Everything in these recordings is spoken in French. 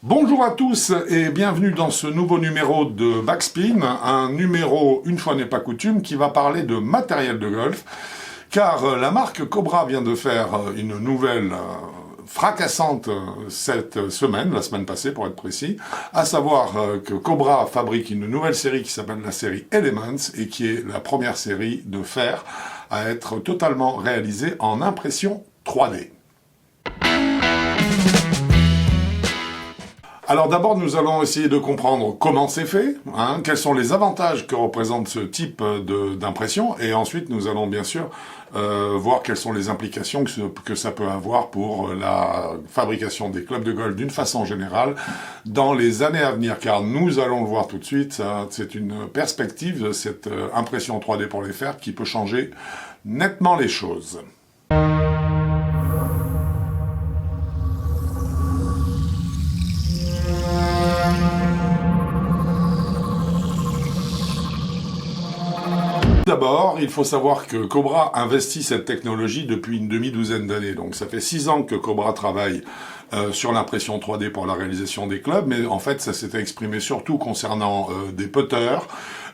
Bonjour à tous et bienvenue dans ce nouveau numéro de Backspin, un numéro, une fois n'est pas coutume, qui va parler de matériel de golf, car la marque Cobra vient de faire une nouvelle fracassante cette semaine, la semaine passée pour être précis, à savoir que Cobra fabrique une nouvelle série qui s'appelle la série Elements et qui est la première série de fer à être totalement réalisée en impression 3D. Alors d'abord, nous allons essayer de comprendre comment c'est fait, quels sont les avantages que représente ce type d'impression, et ensuite nous allons bien sûr voir quelles sont les implications que ça peut avoir pour la fabrication des clubs de golf d'une façon générale dans les années à venir, car nous allons le voir tout de suite, c'est une perspective, cette impression 3D pour les fers qui peut changer nettement les choses. D'abord, il faut savoir que Cobra investit cette technologie depuis une demi-douzaine d'années. Donc ça fait 6 ans que Cobra travaille sur l'impression 3D pour la réalisation des clubs, mais en fait ça s'était exprimé surtout concernant des putters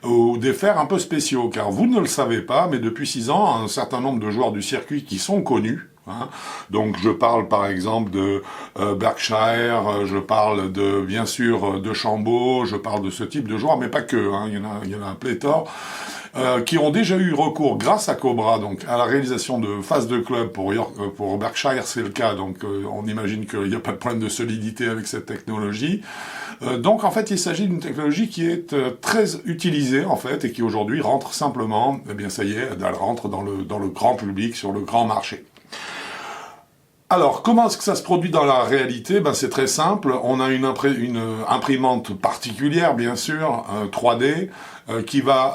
ou des fers un peu spéciaux, car vous ne le savez pas, mais depuis 6 ans, un certain nombre de joueurs du circuit qui sont connus, donc je parle par exemple de Berkshire, je parle de bien sûr de Chambaud, je parle de ce type de joueurs, mais pas que, il y en a un pléthore, qui ont déjà eu recours grâce à Cobra donc à la réalisation de phases de club. Pour Berkshire c'est le cas, donc on imagine qu'il n'y a pas de problème de solidité avec cette technologie. Donc en fait il s'agit d'une technologie qui est très utilisée en fait et qui aujourd'hui rentre simplement, eh bien ça y est, elle rentre dans le grand public, sur le grand marché. Alors, comment est-ce que ça se produit dans la réalité? C'est très simple. On a une imprimante particulière, bien sûr, 3D, qui va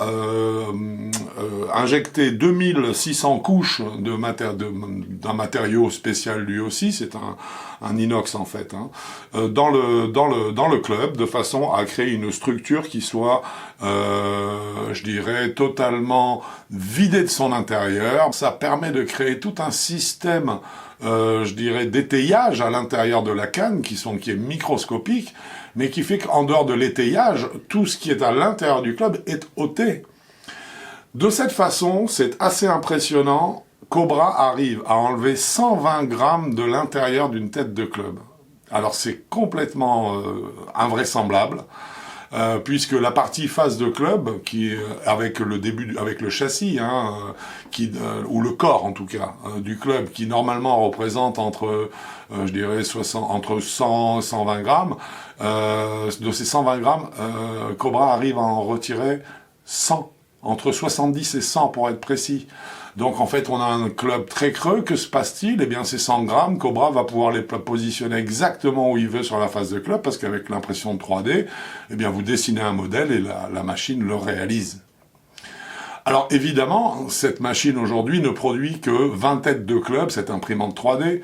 injecter 2600 couches d'un matériau spécial lui aussi, c'est un inox en fait, dans le club, de façon à créer une structure qui soit, je dirais, totalement vidée de son intérieur. Ça permet de créer tout un système je dirais, d'étayage à l'intérieur de la canne, qui est microscopique, mais qui fait qu'en dehors de l'étayage, tout ce qui est à l'intérieur du club est ôté. De cette façon, c'est assez impressionnant, Cobra arrive à enlever 120 grammes de l'intérieur d'une tête de club. Alors c'est complètement invraisemblable, puisque la partie face de club, qui avec le châssis, ou le corps en tout cas du club, qui normalement représente entre, je dirais, entre 100 et 120 grammes, de ces 120 grammes, Cobra arrive à en retirer 100, entre 70 et 100 pour être précis. Donc en fait on a un club très creux, que se passe-t-il? Eh bien ces 100 grammes, Cobra va pouvoir les positionner exactement où il veut sur la face de club, parce qu'avec l'impression 3D, eh bien vous dessinez un modèle et la machine le réalise. Alors évidemment, cette machine aujourd'hui ne produit que 20 têtes de club, cette imprimante 3D,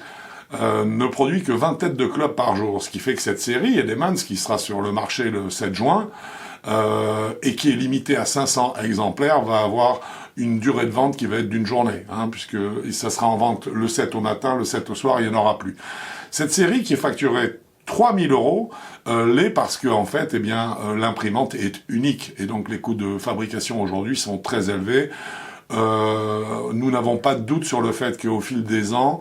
ne produit que 20 têtes de club par jour, ce qui fait que cette série, Elements, qui sera sur le marché le 7 juin, et qui est limitée à 500 exemplaires, va avoir une durée de vente qui va être d'une journée, puisque ça sera en vente le 7 au matin, le 7 au soir, il n'y en aura plus. Cette série qui est facturée 3000 €, l'est parce que en fait, eh bien, l'imprimante est unique, et donc les coûts de fabrication aujourd'hui sont très élevés. Nous n'avons pas de doute sur le fait qu'au fil des ans,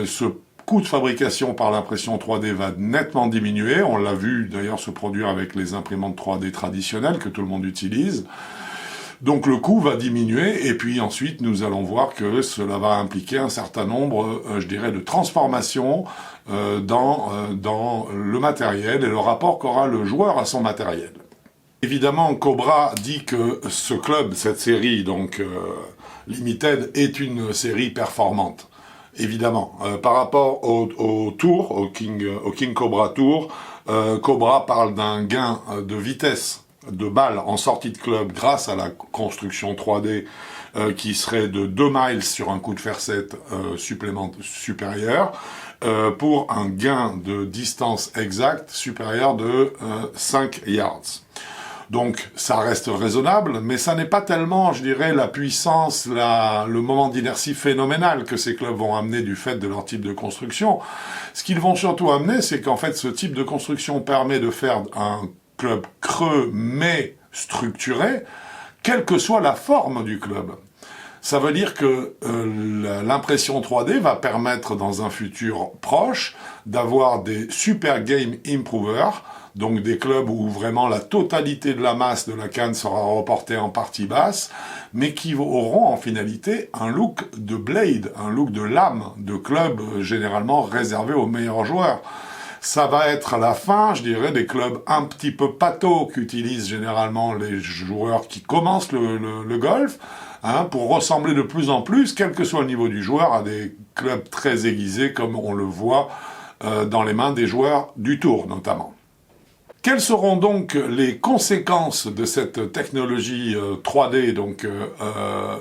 ce coût de fabrication par l'impression 3D va nettement diminuer. On l'a vu d'ailleurs se produire avec les imprimantes 3D traditionnelles que tout le monde utilise. Donc le coût va diminuer, et puis ensuite nous allons voir que cela va impliquer un certain nombre, je dirais, de transformations dans le matériel et le rapport qu'aura le joueur à son matériel. Évidemment, Cobra dit que ce club, cette série donc Limited, est une série performante. Évidemment, par rapport au Tour, au King Cobra Tour, Cobra parle d'un gain de vitesse de balle en sortie de club grâce à la construction 3D qui serait de 2 miles sur un coup de fer 7 supérieur, pour un gain de distance exact supérieur de 5 yards. Donc ça reste raisonnable, mais ça n'est pas tellement, je dirais, la puissance, le moment d'inertie phénoménal que ces clubs vont amener du fait de leur type de construction. Ce qu'ils vont surtout amener, c'est qu'en fait ce type de construction permet de faire un club creux mais structuré, quelle que soit la forme du club. Ça veut dire que l'impression 3D va permettre dans un futur proche d'avoir des super game improvers, donc des clubs où vraiment la totalité de la masse de la canne sera reportée en partie basse, mais qui auront en finalité un look de blade, un look de lame, de club généralement réservé aux meilleurs joueurs. Ça va être à la fin, je dirais, des clubs un petit peu pâteaux qu'utilisent généralement les joueurs qui commencent le golf, pour ressembler de plus en plus, quel que soit le niveau du joueur, à des clubs très aiguisés comme on le voit dans les mains des joueurs du tour notamment. Quelles seront donc les conséquences de cette technologie 3D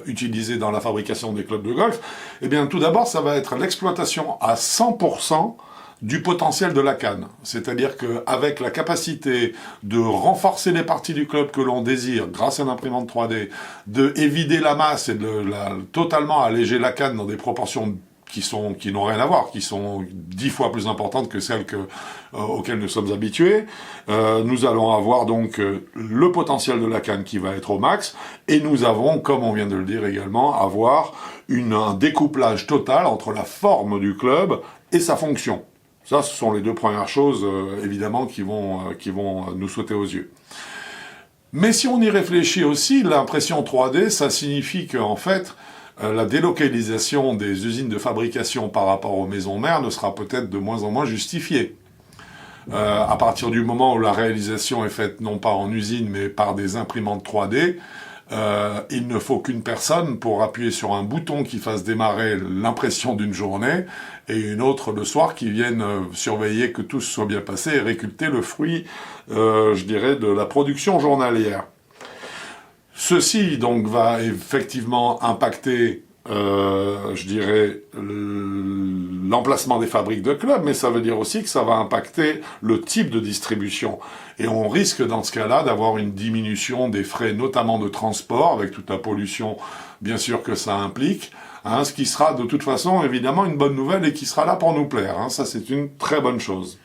utilisée dans la fabrication des clubs de golf? Eh bien, tout d'abord, ça va être l'exploitation à 100% du potentiel de la canne. C'est-à-dire qu'avec la capacité de renforcer les parties du club que l'on désire grâce à une imprimante 3D, de évider la masse et de totalement alléger la canne dans des proportions qui n'ont rien à voir, qui sont 10 fois plus importantes que celles auxquelles nous sommes habitués. Nous allons avoir donc le potentiel de la canne qui va être au max, et nous avons, comme on vient de le dire également, avoir un découplage total entre la forme du club et sa fonction. Ça, ce sont les deux premières choses, évidemment, qui vont nous sauter aux yeux. Mais si on y réfléchit aussi, l'impression 3D, ça signifie qu'en fait, la délocalisation des usines de fabrication par rapport aux maisons mères ne sera peut-être de moins en moins justifiée. À partir du moment où la réalisation est faite non pas en usine, mais par des imprimantes 3D, il ne faut qu'une personne pour appuyer sur un bouton qui fasse démarrer l'impression d'une journée, et une autre le soir qui vienne surveiller que tout soit bien passé et récolter le fruit, je dirais, de la production journalière. Ceci donc va effectivement impacter, je dirais, l'emplacement des fabriques de clubs, mais ça veut dire aussi que ça va impacter le type de distribution. Et on risque dans ce cas-là d'avoir une diminution des frais, notamment de transport, avec toute la pollution bien sûr que ça implique, ce qui sera de toute façon évidemment une bonne nouvelle et qui sera là pour nous plaire. Ça c'est une très bonne chose.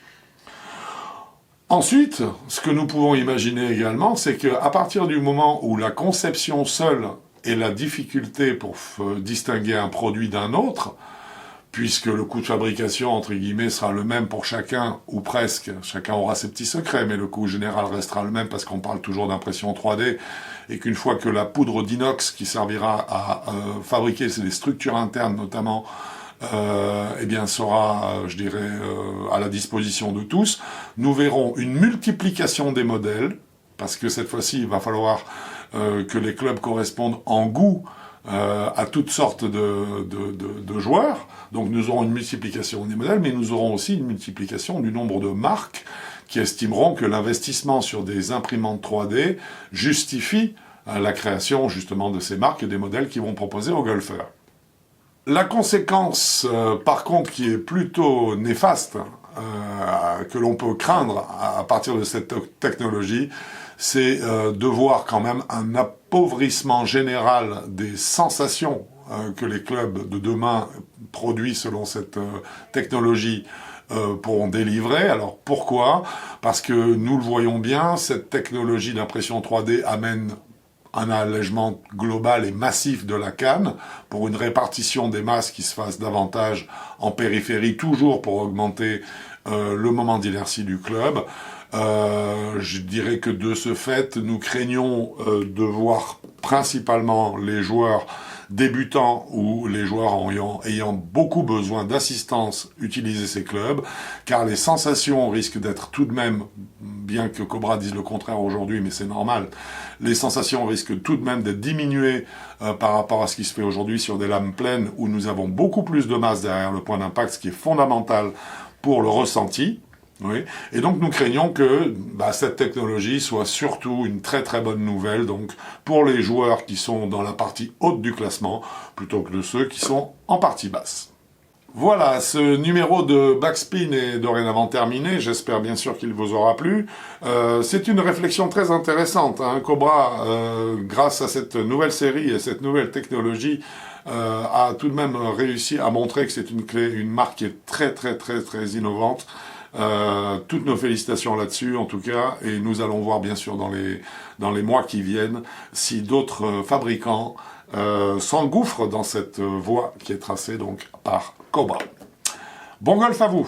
Ensuite, ce que nous pouvons imaginer également, c'est qu'à partir du moment où la conception seule est la difficulté pour distinguer un produit d'un autre, puisque le coût de fabrication, entre guillemets, sera le même pour chacun, ou presque, chacun aura ses petits secrets, mais le coût général restera le même parce qu'on parle toujours d'impression 3D, et qu'une fois que la poudre d'inox qui servira à fabriquer des structures internes notamment, eh bien sera, je dirais, à la disposition de tous, nous verrons une multiplication des modèles, parce que cette fois-ci, il va falloir que les clubs correspondent en goût à toutes sortes de joueurs. Donc nous aurons une multiplication des modèles, mais nous aurons aussi une multiplication du nombre de marques qui estimeront que l'investissement sur des imprimantes 3D justifie la création justement de ces marques et des modèles qui vont proposer aux golfeurs. La conséquence, par contre, qui est plutôt néfaste, que l'on peut craindre à partir de cette technologie, c'est de voir quand même un appauvrissement général des sensations que les clubs de demain produits selon cette technologie pourront délivrer. Alors pourquoi? Parce que nous le voyons bien, cette technologie d'impression 3D amène un allègement global et massif de la canne pour une répartition des masses qui se fasse davantage en périphérie, toujours pour augmenter le moment d'inertie du club. Je dirais que de ce fait, nous craignons de voir principalement les joueurs débutants ou les joueurs ayant beaucoup besoin d'assistance utiliser ces clubs, car les sensations risquent d'être tout de même, bien que Cobra dise le contraire aujourd'hui, mais c'est normal, les sensations risquent tout de même d'être diminuées par rapport à ce qui se fait aujourd'hui sur des lames pleines où nous avons beaucoup plus de masse derrière le point d'impact, ce qui est fondamental pour le ressenti. Oui. Et donc nous craignons que cette technologie soit surtout une très très bonne nouvelle donc pour les joueurs qui sont dans la partie haute du classement plutôt que de ceux qui sont en partie basse. Voilà, ce numéro de Backspin est dorénavant terminé. J'espère bien sûr qu'il vous aura plu. C'est une réflexion très intéressante. Hein. Cobra, grâce à cette nouvelle série et cette nouvelle technologie, a tout de même réussi à montrer que c'est une marque qui est très très très très innovante. Toutes nos félicitations là-dessus, en tout cas, et nous allons voir bien sûr dans les mois qui viennent si d'autres fabricants s'engouffrent dans cette voie qui est tracée donc par Cobra. Bon golf à vous!